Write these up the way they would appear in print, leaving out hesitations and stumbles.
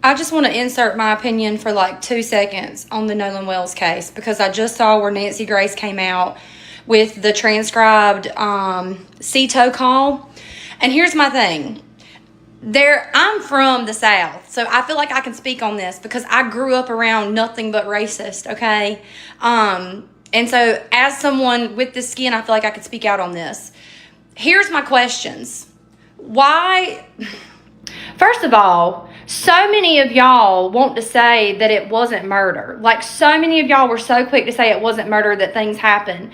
I just want to insert my opinion for like 2 seconds on the Nolan Wells case, because I just saw where Nancy Grace came out with the transcribed CTO call. And here's my thing. I'm from the South, so I feel like I can speak on this because I grew up around nothing but racist, okay? And so as someone with this skin, I feel like I could speak out on this. Here's my questions. Why? First of all, so many of y'all want to say that it wasn't murder. Like, so many of y'all were so quick to say it wasn't murder, that things happened.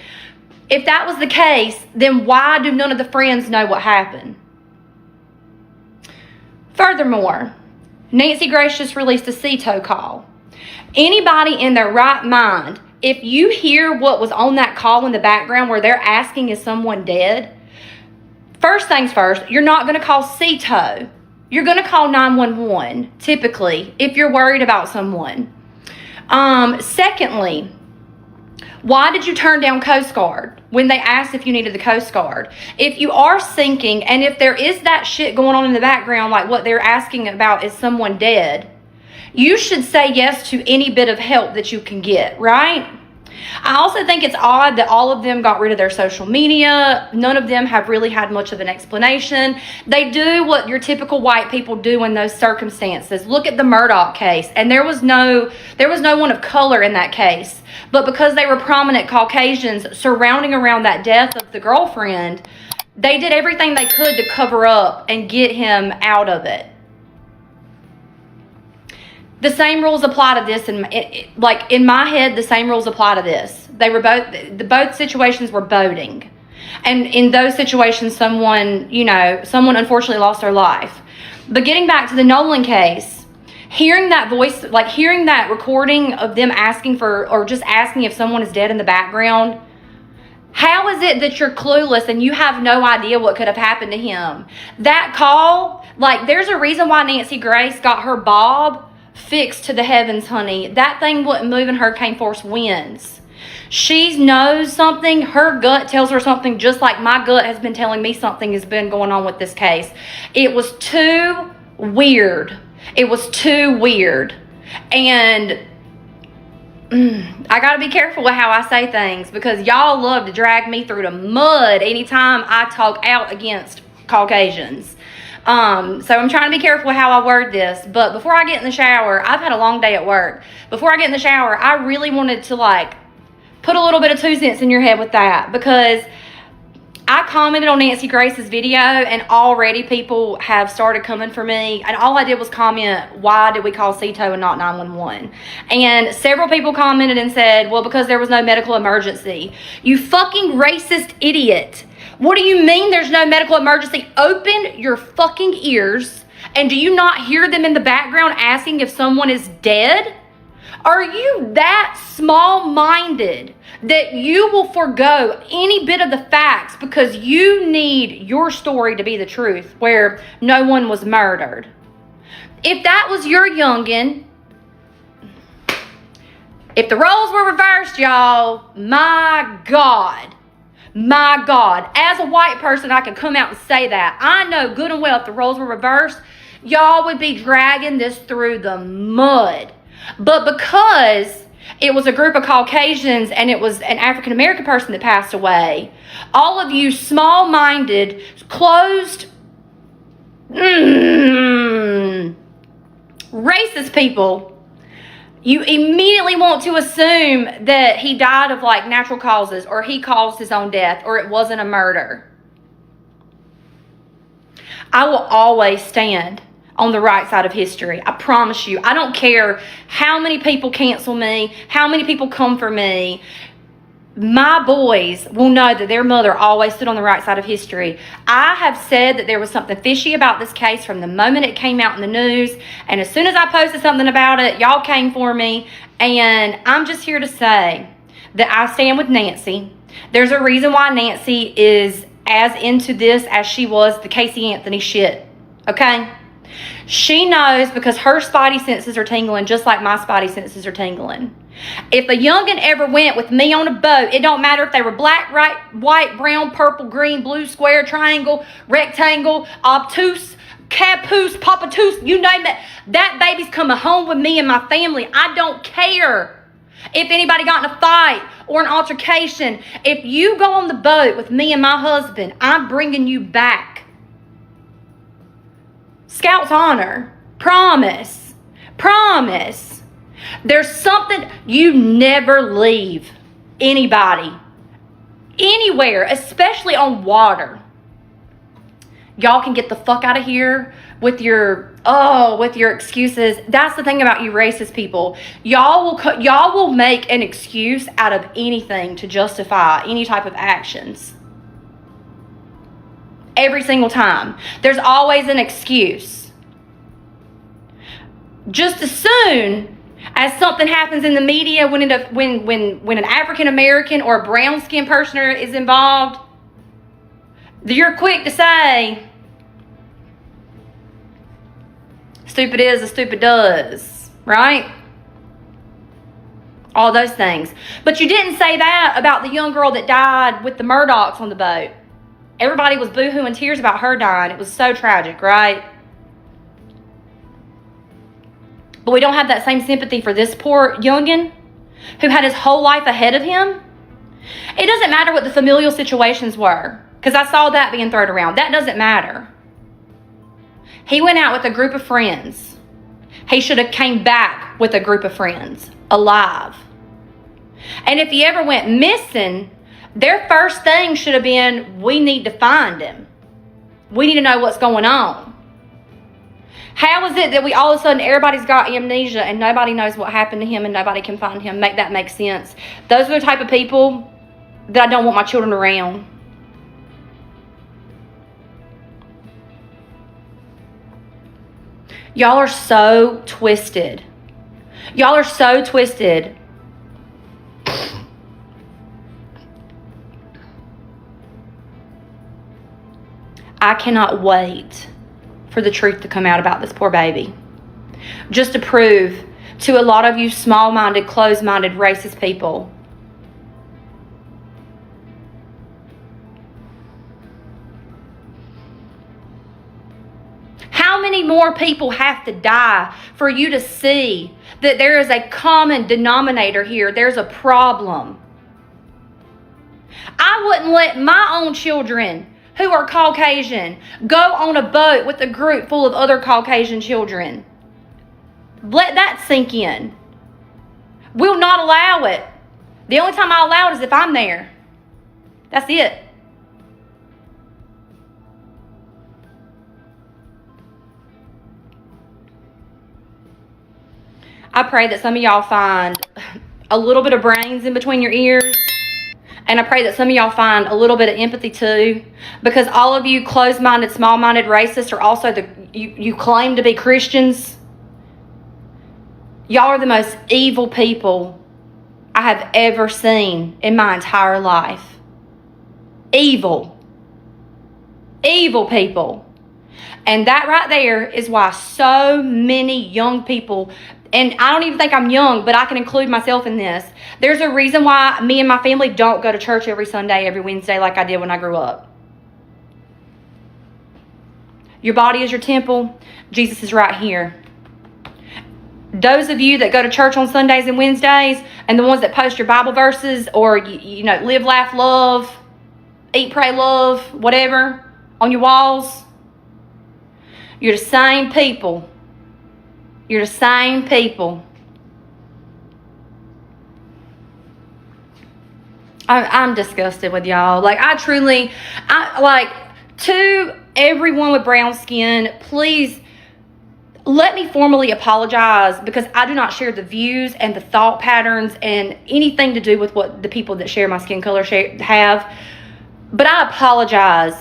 If that was the case, then why do none of the friends know what happened? Furthermore, Nancy Grace just released a CTO call. Anybody in their right mind, if you hear what was on that call in the background where they're asking, is someone dead? First things first, you're not going to call CTO. You're going to call 911, typically, if you're worried about someone. Secondly, why did you turn down Coast Guard when they asked if you needed the Coast Guard? If you are sinking, and if there is that shit going on in the background, like what they're asking about, is someone dead, you should say yes to any bit of help that you can get, right? I also think it's odd that all of them got rid of their social media. None of them have really had much of an explanation. They do what your typical white people do in those circumstances. Look at the Murdaugh case, and there was no one of color in that case. But because they were prominent Caucasians surrounding around that death of the girlfriend, they did everything they could to cover up and get him out of it. The same rules apply to this, and like in my head, the same rules apply to this. They were both situations were boating, and in those situations, someone unfortunately lost their life. But getting back to the Nolan case, hearing that voice, like hearing that recording of them asking for, or just asking if someone is dead in the background, how is it that you're clueless and you have no idea what could have happened to him? That call, like, there's a reason why Nancy Grace got her bob fixed to the heavens, honey. That thing wouldn't move in hurricane force winds. She knows something. Her gut tells her something, just like my gut has been telling me something has been going on with this case. It was too weird. It was too weird. And I got to be careful with how I say things, because y'all love to drag me through the mud anytime I talk out against Caucasians. So I'm trying to be careful with how I word this. But before I get in the shower, I've had a long day at work. Before I get in the shower, I really wanted to like put a little bit of 2 cents in your head with that, because I commented on Nancy Grace's video and already people have started coming for me. And all I did was comment, why did we call CTO and not 911? And several people commented and said, well, because there was no medical emergency. You fucking racist idiot. What do you mean there's no medical emergency? Open your fucking ears. And do you not hear them in the background asking if someone is dead? Are you that small-minded that you will forego any bit of the facts because you need your story to be the truth, where no one was murdered? If that was your youngin', if the roles were reversed, y'all, my God, as a white person, I can come out and say that. I know good and well if the roles were reversed, y'all would be dragging this through the mud. But because it was a group of Caucasians and it was an African American person that passed away, all of you small-minded, closed, racist people, you immediately want to assume that he died of like natural causes, or he caused his own death, or it wasn't a murder. I will always stand on the right side of history. I promise you. I don't care how many people cancel me, how many people come for me. My boys will know that their mother always stood on the right side of history. I have said that there was something fishy about this case from the moment it came out in the news. And as soon as I posted something about it, y'all came for me. And I'm just here to say that I stand with Nancy. There's a reason why Nancy is as into this as she was the Casey Anthony shit. Okay? She knows, because her spidey senses are tingling just like my spidey senses are tingling. If a youngin' ever went with me on a boat, it don't matter if they were black, white, brown, purple, green, blue, square, triangle, rectangle, obtuse, Caboose, Papatoose, you name it. That baby's coming home with me and my family. I don't care if anybody got in a fight or an altercation. If you go on the boat with me and my husband, I'm bringing you back. Scout's honor. Promise. Promise. There's something, you never leave anybody, anywhere, especially on water. Y'all can get the fuck out of here with your excuses. That's the thing about you racist people. Y'all will make an excuse out of anything to justify any type of actions. Every single time. There's always an excuse. Just as soon as something happens in the media when an African American or a brown skinned person is involved, you're quick to say, stupid is as stupid does, right? All those things. But you didn't say that about the young girl that died with the Murdochs on the boat. Everybody was boo-hooing tears about her dying. It was so tragic, right? But we don't have that same sympathy for this poor youngin' who had his whole life ahead of him. It doesn't matter what the familial situations were, because I saw that being thrown around. That doesn't matter. He went out with a group of friends. He should have came back with a group of friends, alive. And if he ever went missing, their first thing should have been, we need to find him. We need to know what's going on. How is it that we all of a sudden, everybody's got amnesia and nobody knows what happened to him and nobody can find him? Make that make sense. Those are the type of people that I don't want my children around. Y'all are so twisted. Y'all are so twisted. I cannot wait for the truth to come out about this poor baby. Just to prove to a lot of you small-minded, closed-minded, racist people, how many more people have to die for you to see that there is a common denominator here? There's a problem. I wouldn't let my own children who are Caucasian go on a boat with a group full of other Caucasian children. Let that sink in. Will not allow it. The only time I allow it is if I'm there. That's it. I pray that some of y'all find a little bit of brains in between your ears. And I pray that some of y'all find a little bit of empathy too. Because all of you closed-minded, small-minded racists are also you claim to be Christians. Y'all are the most evil people I have ever seen in my entire life. Evil. Evil people. And that right there is why so many young people, and I don't even think I'm young, but I can include myself in this. There's a reason why me and my family don't go to church every Sunday, every Wednesday like I did when I grew up. Your body is your temple. Jesus is right here. Those of you that go to church on Sundays and Wednesdays, and the ones that post your Bible verses or, you know, live, laugh, love, eat, pray, love, whatever, on your walls, you're the same people. You're the same people. I'm disgusted with y'all. Like, to everyone with brown skin, please let me formally apologize, because I do not share the views and the thought patterns and anything to do with what the people that share my skin color have. But I apologize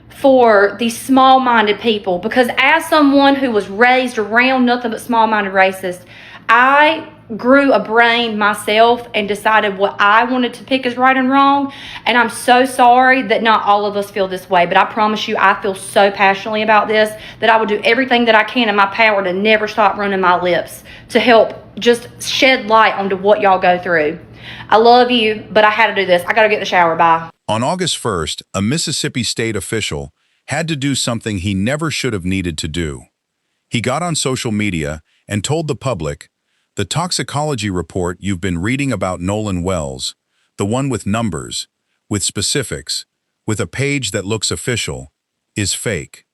for these small-minded people, because as someone who was raised around nothing but small-minded racists, I grew a brain myself and decided what I wanted to pick as right and wrong. And I'm so sorry that not all of us feel this way, but I promise you I feel so passionately about this that I will do everything that I can in my power to never stop running my lips to help just shed light onto what y'all go through. I love you, but I had to do this. I got to get in the shower. Bye. On August 1st, a Mississippi state official had to do something he never should have needed to do. He got on social media and told the public, "The toxicology report you've been reading about Nolan Wells, the one with numbers, with specifics, with a page that looks official, is fake.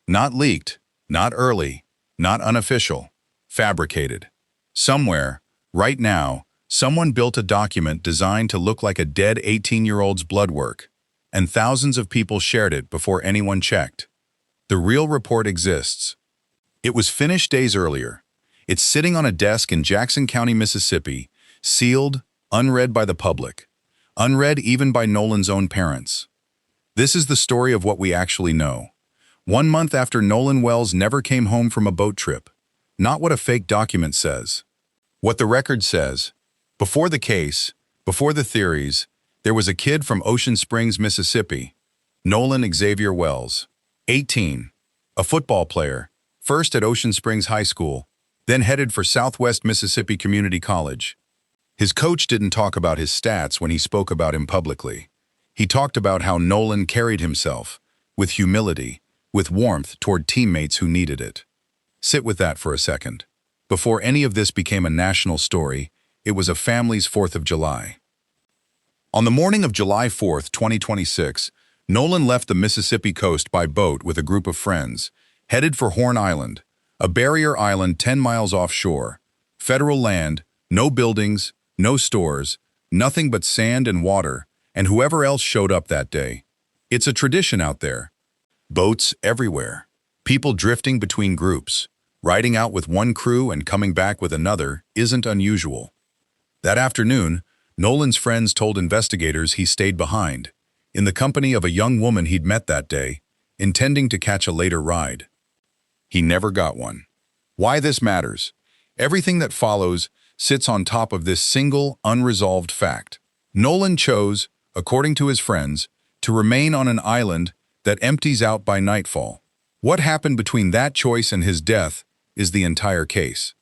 Not leaked, not early, not unofficial, fabricated. Somewhere, right now, someone built a document designed to look like a dead 18-year-old's blood work, and thousands of people shared it before anyone checked. The real report exists. It was finished days earlier. It's sitting on a desk in Jackson County, Mississippi, sealed, unread by the public, unread even by Nolan's own parents. This is the story of what we actually know. 1 month after Nolan Wells never came home from a boat trip. Not what a fake document says. What the record says. Before the case, before the theories, there was a kid from Ocean Springs, Mississippi, Nolan Xavier Wells, 18, a football player, first at Ocean Springs High School, then headed for Southwest Mississippi Community College. His coach didn't talk about his stats when he spoke about him publicly. He talked about how Nolan carried himself, with humility, with warmth toward teammates who needed it. Sit with that for a second. Before any of this became a national story, it was a family's 4th of July. On the morning of July 4th, 2026, Nolan left the Mississippi coast by boat with a group of friends, headed for Horn Island, a barrier island 10 miles offshore. Federal land, no buildings, no stores, nothing but sand and water, and whoever else showed up that day. It's a tradition out there. Boats everywhere. People drifting between groups. Riding out with one crew and coming back with another isn't unusual. That afternoon, Nolan's friends told investigators he stayed behind, in the company of a young woman he'd met that day, intending to catch a later ride. He never got one. Why this matters? Everything that follows sits on top of this single, unresolved fact. Nolan chose, according to his friends, to remain on an island that empties out by nightfall. What happened between that choice and his death is the entire case.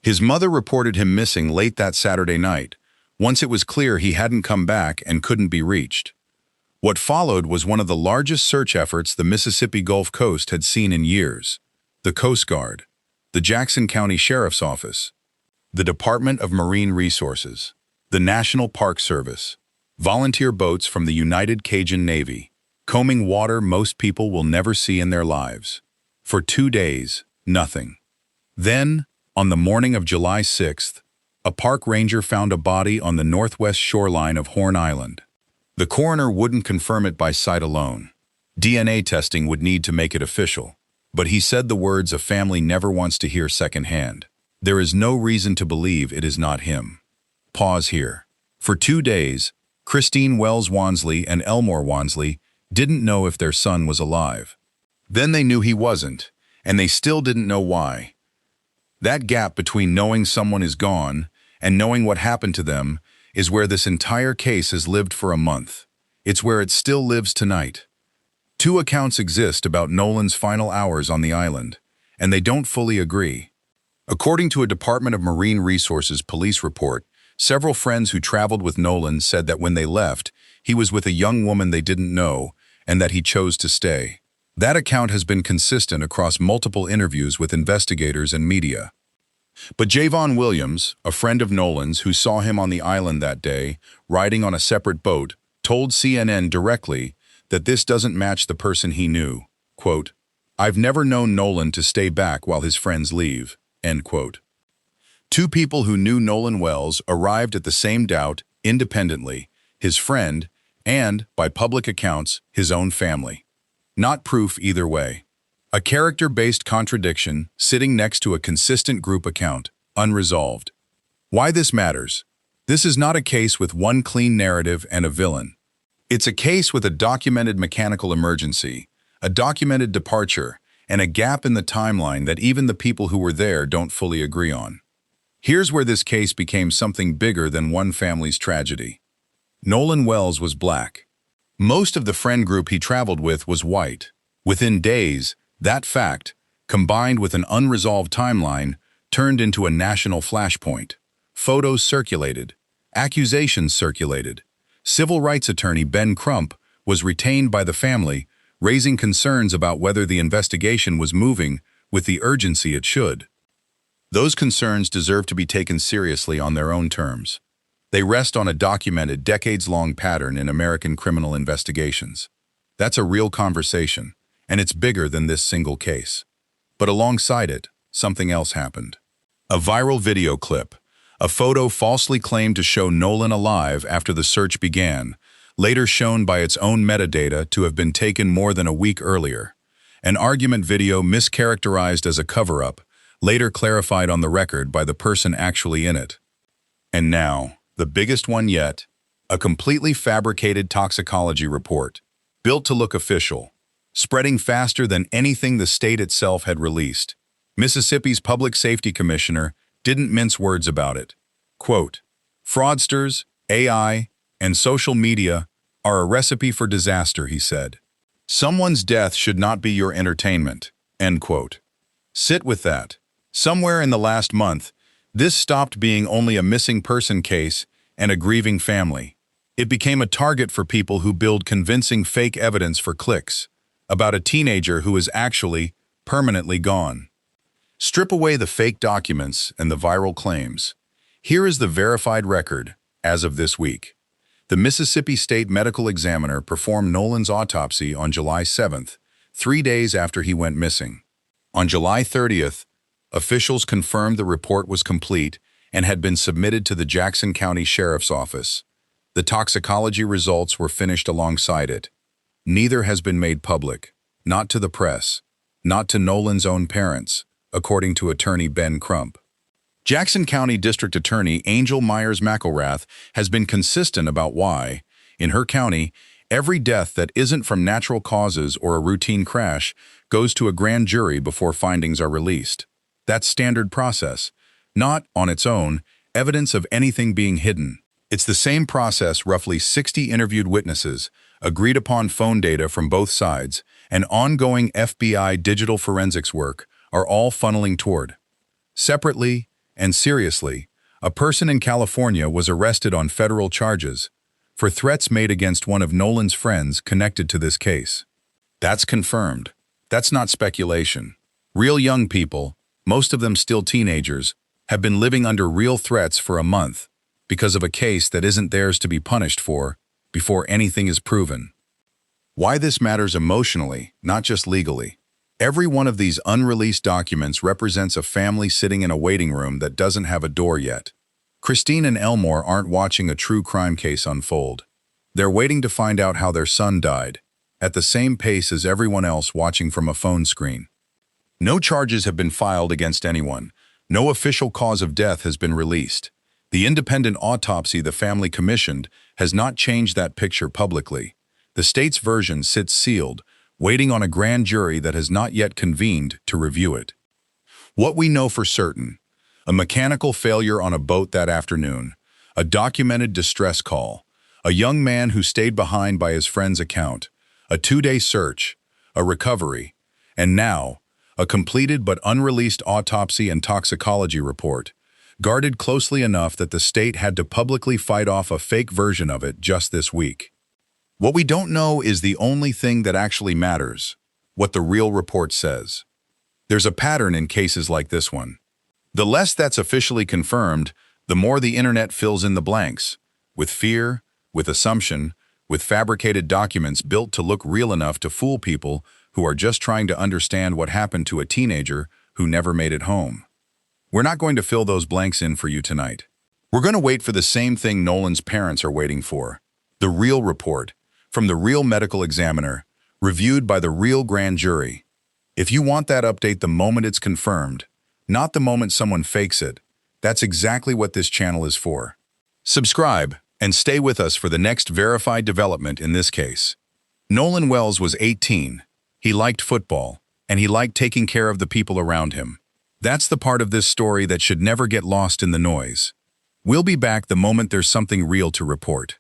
His mother reported him missing late that Saturday night, once it was clear he hadn't come back and couldn't be reached. What followed was one of the largest search efforts the Mississippi Gulf Coast had seen in years. The Coast Guard, the Jackson County Sheriff's Office, the Department of Marine Resources, the National Park Service, volunteer boats from the United Cajun Navy, combing water most people will never see in their lives. For 2 days, nothing. Then, on the morning of July 6th, a park ranger found a body on the northwest shoreline of Horn Island. The coroner wouldn't confirm it by sight alone. DNA testing would need to make it official. But he said the words a family never wants to hear secondhand. There is no reason to believe it is not him. Pause here. For 2 days, Christine Wells Wansley and Elmore Wansley didn't know if their son was alive. Then they knew he wasn't, and they still didn't know why. That gap between knowing someone is gone and knowing what happened to them is where this entire case has lived for a month. It's where it still lives tonight. 2 accounts exist about Nolan's final hours on the island, and they don't fully agree. According to a Department of Marine Resources police report, several friends who traveled with Nolan said that when they left, he was with a young woman they didn't know and that he chose to stay. That account has been consistent across multiple interviews with investigators and media. But Javon Williams, a friend of Nolan's who saw him on the island that day, riding on a separate boat, told CNN directly that this doesn't match the person he knew. Quote, "I've never known Nolan to stay back while his friends leave." End quote. 2 people who knew Nolan Wells arrived at the same doubt independently, his friend and, by public accounts, his own family. Not proof either way. A character-based contradiction sitting next to a consistent group account, unresolved. Why this matters? This is not a case with one clean narrative and a villain. It's a case with a documented mechanical emergency, a documented departure, and a gap in the timeline that even the people who were there don't fully agree on. Here's where this case became something bigger than one family's tragedy. Nolan Wells was black. Most of the friend group he traveled with was white. Within days, that fact, combined with an unresolved timeline, turned into a national flashpoint. Photos circulated. Accusations circulated. Civil rights attorney Ben Crump was retained by the family, raising concerns about whether the investigation was moving with the urgency it should. Those concerns deserve to be taken seriously on their own terms. They rest on a documented, decades-long pattern in American criminal investigations. That's a real conversation, and it's bigger than this single case. But alongside it, something else happened. A viral video clip, a photo falsely claimed to show Nolan alive after the search began, later shown by its own metadata to have been taken more than a week earlier. An argument video mischaracterized as a cover-up, later clarified on the record by the person actually in it. And now, the biggest one yet, a completely fabricated toxicology report, built to look official, spreading faster than anything the state itself had released. Mississippi's Public Safety Commissioner didn't mince words about it. Quote, "Fraudsters, AI, and social media are a recipe for disaster," he said. "Someone's death should not be your entertainment." End quote. Sit with that. Somewhere in the last month, this stopped being only a missing person case and a grieving family. It became a target for people who build convincing fake evidence for clicks about a teenager who is actually permanently gone. Strip away the fake documents and the viral claims. Here is the verified record as of this week. The Mississippi State Medical Examiner performed Nolan's autopsy on July 7th, 3 days after he went missing. On July 30th, officials confirmed the report was complete and had been submitted to the Jackson County Sheriff's Office. The toxicology results were finished alongside it. Neither has been made public, not to the press, not to Nolan's own parents, according to attorney Ben Crump. Jackson County District Attorney Angel Myers McElrath has been consistent about why, in her county, every death that isn't from natural causes or a routine crash goes to a grand jury before findings are released. That's standard process, not, on its own, evidence of anything being hidden. It's the same process roughly 60 interviewed witnesses, agreed-upon phone data from both sides, and ongoing FBI digital forensics work are all funneling toward. Separately and seriously, a person in California was arrested on federal charges for threats made against one of Nolan's friends connected to this case. That's confirmed. That's not speculation. Real young people, most of them still teenagers, have been living under real threats for a month because of a case that isn't theirs to be punished for before anything is proven. Why this matters emotionally, not just legally. Every one of these unreleased documents represents a family sitting in a waiting room that doesn't have a door yet. Christine and Elmore aren't watching a true crime case unfold. They're waiting to find out how their son died, at the same pace as everyone else watching from a phone screen. No charges have been filed against anyone. No official cause of death has been released. The independent autopsy the family commissioned has not changed that picture publicly. The state's version sits sealed, waiting on a grand jury that has not yet convened to review it. What we know for certain: a mechanical failure on a boat that afternoon, a documented distress call, a young man who stayed behind by his friend's account, a 2-day search, a recovery, and now, a completed but unreleased autopsy and toxicology report, guarded closely enough that the state had to publicly fight off a fake version of it just this week. What we don't know is the only thing that actually matters: what the real report says. There's a pattern in cases like this one. The less that's officially confirmed, the more the internet fills in the blanks, with fear, with assumption, with fabricated documents built to look real enough to fool people who are just trying to understand what happened to a teenager who never made it home. We're not going to fill those blanks in for you tonight. We're going to wait for the same thing Nolan's parents are waiting for: the real report, from the real medical examiner, reviewed by the real grand jury. If you want that update the moment it's confirmed, not the moment someone fakes it, that's exactly what this channel is for. Subscribe and stay with us for the next verified development in this case. Nolan Wells was 18. He liked football, and he liked taking care of the people around him. That's the part of this story that should never get lost in the noise. We'll be back the moment there's something real to report.